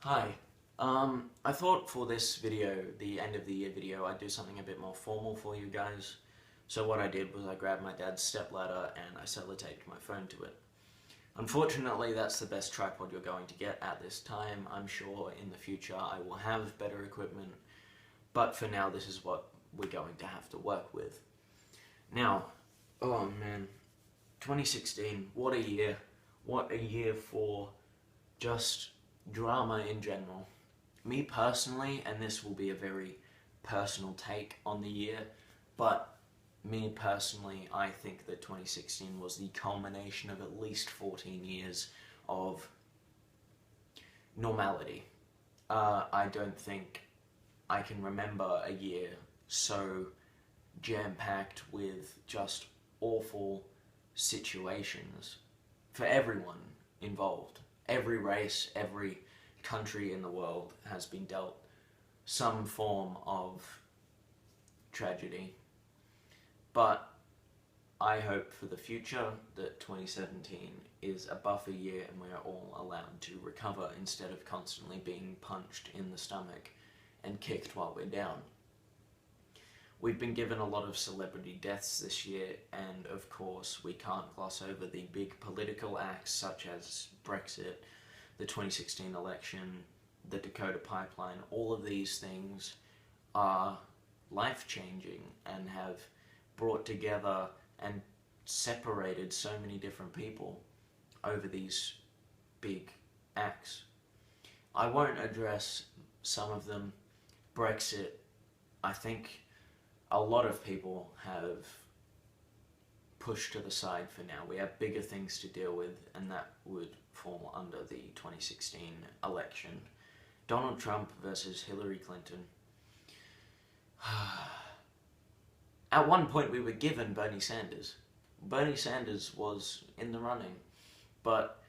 Hi. I thought for this video, the end of the year video, I'd do something a bit more formal for you guys. So what I did was I grabbed my dad's stepladder and I sellotaped my phone to it. Unfortunately, that's the best tripod you're going to get at this time. I'm sure in the future I will have better equipment, but for now this is what we're going to have to work with. Now, oh man, 2016, what a year. What a year for just drama in general. Me personally, and this will be a very personal take on the year, but me personally, I think that 2016 was the culmination of at least 14 years of normality. I don't think I can remember a year so jam-packed with just awful situations for everyone involved. Every race, every country in the world has been dealt some form of tragedy. But I hope for the future that 2017 is a buffer year and we're all allowed to recover instead of constantly being punched in the stomach and kicked while we're down. We've been given a lot of celebrity deaths this year, and of course we can't gloss over the big political acts such as Brexit, the 2016 election, the Dakota Pipeline. All of these things are life-changing and have brought together and separated so many different people over these big acts. I won't address some of them. Brexit, I think a lot of people have pushed to the side for now. We have bigger things to deal with, and that would fall under the 2016 election. Donald Trump versus Hillary Clinton. At one point we were given Bernie Sanders. Bernie Sanders was in the running, but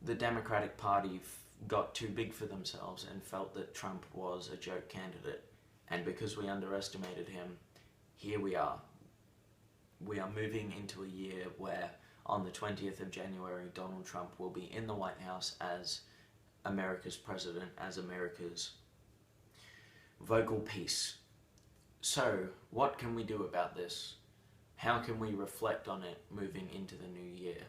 the Democratic Party got too big for themselves and felt that Trump was a joke candidate. And because we underestimated him, here we are. We are moving into a year where on the 20th of January, Donald Trump will be in the White House as America's president, as America's vocal piece. So, what can we do about this? How can we reflect on it moving into the new year?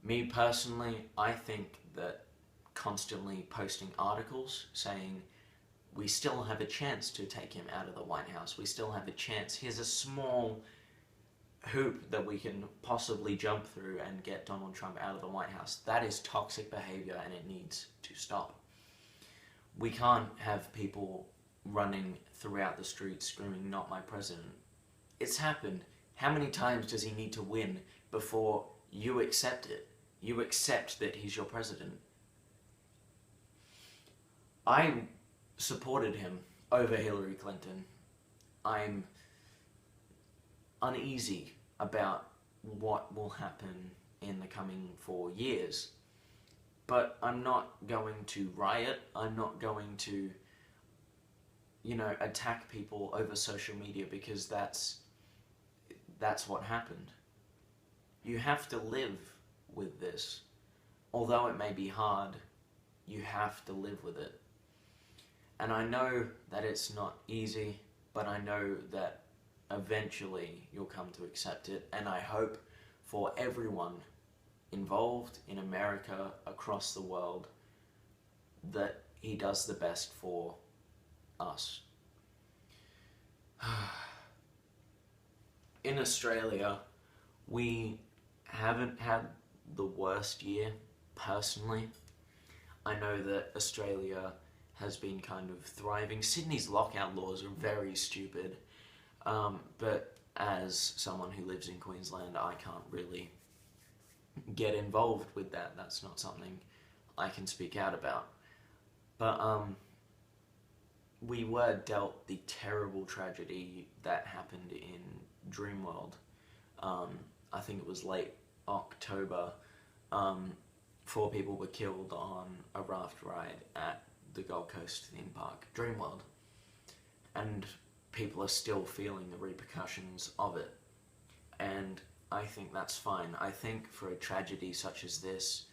Me personally, I think that constantly posting articles saying we still have a chance to take him out of the White House, we still have a chance, here's a small hoop that we can possibly jump through and get Donald Trump out of the White House. That is toxic behavior and it needs to stop. We can't have people running throughout the streets screaming, "Not my president." It's happened. How many times does he need to win before you accept it? You accept that he's your president. I supported him over Hillary Clinton. I'm uneasy about what will happen in the coming 4 years. But I'm not going to riot. I'm not going to, attack people over social media because that's what happened. You have to live with this. Although it may be hard, you have to live with it. And I know that it's not easy, but I know that eventually you'll come to accept it, and I hope for everyone involved in America, across the world, that he does the best for us. In Australia, we haven't had the worst year, personally. I know that Australia has been kind of thriving. Sydney's lockout laws are very stupid, but as someone who lives in Queensland, I can't really get involved with that. That's not something I can speak out about. But we were dealt the terrible tragedy that happened in Dreamworld. I think it was late October. 4 people were killed on a raft ride at the Gold Coast theme park, Dreamworld. And people are still feeling the repercussions of it. And I think that's fine. I think for a tragedy such as this,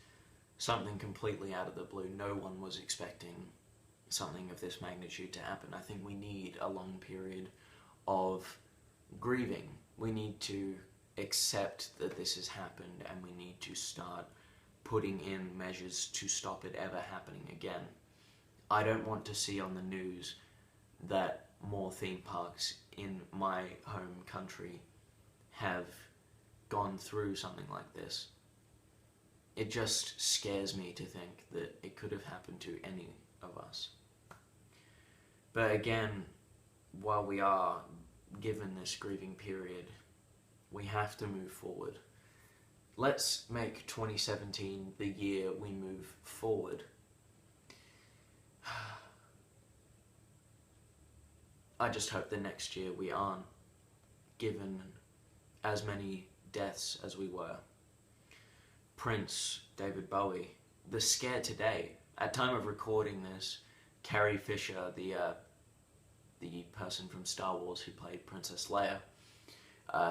something completely out of the blue. No one was expecting something of this magnitude to happen. I think we need a long period of grieving. We need to accept that this has happened, and we need to start putting in measures to stop it ever happening again. I don't want to see on the news that more theme parks in my home country have gone through something like this. It just scares me to think that it could have happened to any of us. But again, while we are given this grieving period, we have to move forward. Let's make 2017 the year we move forward. I just hope the next year we aren't given as many deaths as we were. Prince, David Bowie, the scare today. At time of recording this, Carrie Fisher, the person from Star Wars who played Princess Leia,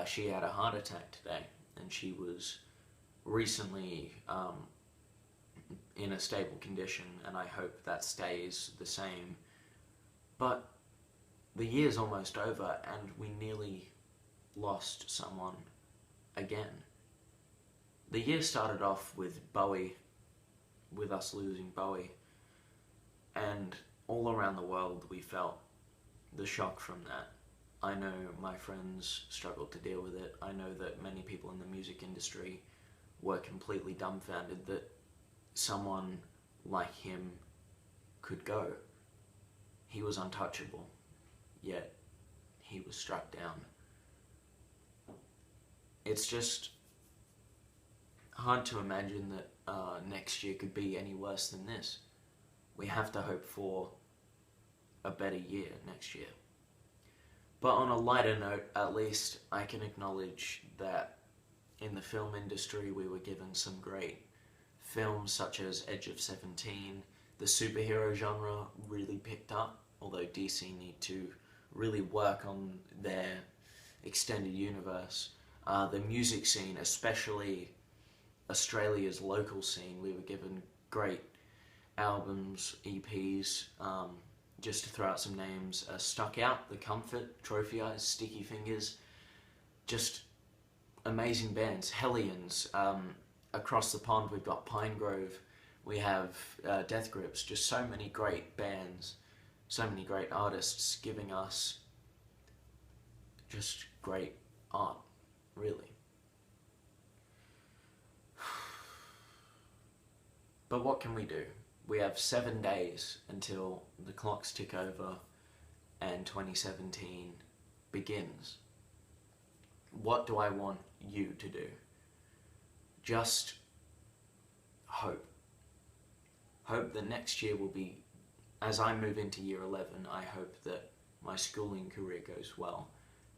she had a heart attack today, and she was recently in a stable condition, and I hope that stays the same. But the year's almost over, and we nearly lost someone again. The year started off with Bowie, with us losing Bowie, and all around the world we felt the shock from that. I know my friends struggled to deal with it. I know that many people in the music industry were completely dumbfounded that someone like him could go. He was untouchable, yet he was struck down. It's just hard to imagine that next year could be any worse than this. We have to hope for a better year next year. But on a lighter note, at least I can acknowledge that in the film industry we were given some great films such as Edge of 17. The superhero genre really picked up, although DC need to really work on their extended universe. The music scene, especially Australia's local scene, we were given great albums, EPs. Just to throw out some names, Stuck Out, The Comfort, Trophy Eyes, Sticky Fingers, just amazing bands. Hellions, across the pond we've got Pinegrove, we have Death Grips, just so many great bands, so many great artists giving us just great art, really. But what can we do? We have 7 days until the clocks tick over and 2017 begins. What do I want you to do? Just hope. Hope that next year will be, as I move into year 11, I hope that my schooling career goes well.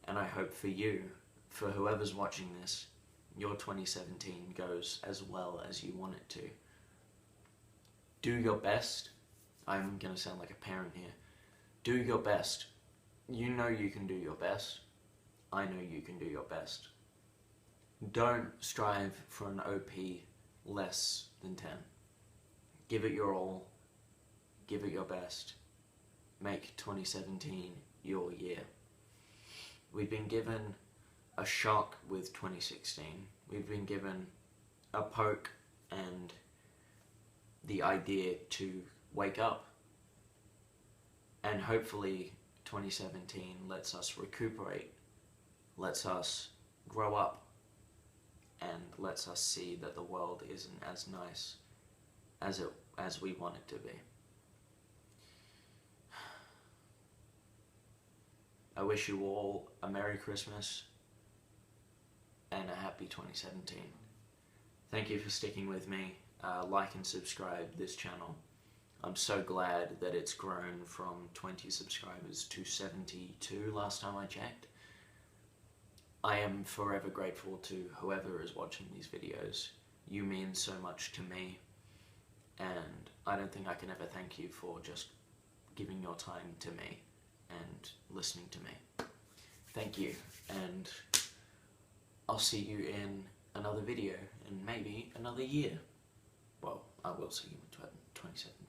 And I hope for you, for whoever's watching this, your 2017 goes as well as you want it to. Do your best. I'm going to sound like a parent here. Do your best. You know you can do your best. I know you can do your best. Don't strive for an OP less than 10. Give it your all. Give it your best. Make 2017 your year. We've been given a shock with 2016. We've been given a poke and the idea to wake up, and hopefully 2017 lets us recuperate, lets us grow up, and lets us see that the world isn't as nice as we want it to be. I wish you all a Merry Christmas and a happy 2017. Thank you for sticking with me. Like and subscribe this channel. I'm so glad that it's grown from 20 subscribers to 72 last time I checked. I am forever grateful to whoever is watching these videos. You mean so much to me, and I don't think I can ever thank you for just giving your time to me and listening to me. Thank you, and I'll see you in another video in maybe another year. Well, I will see you in 2017.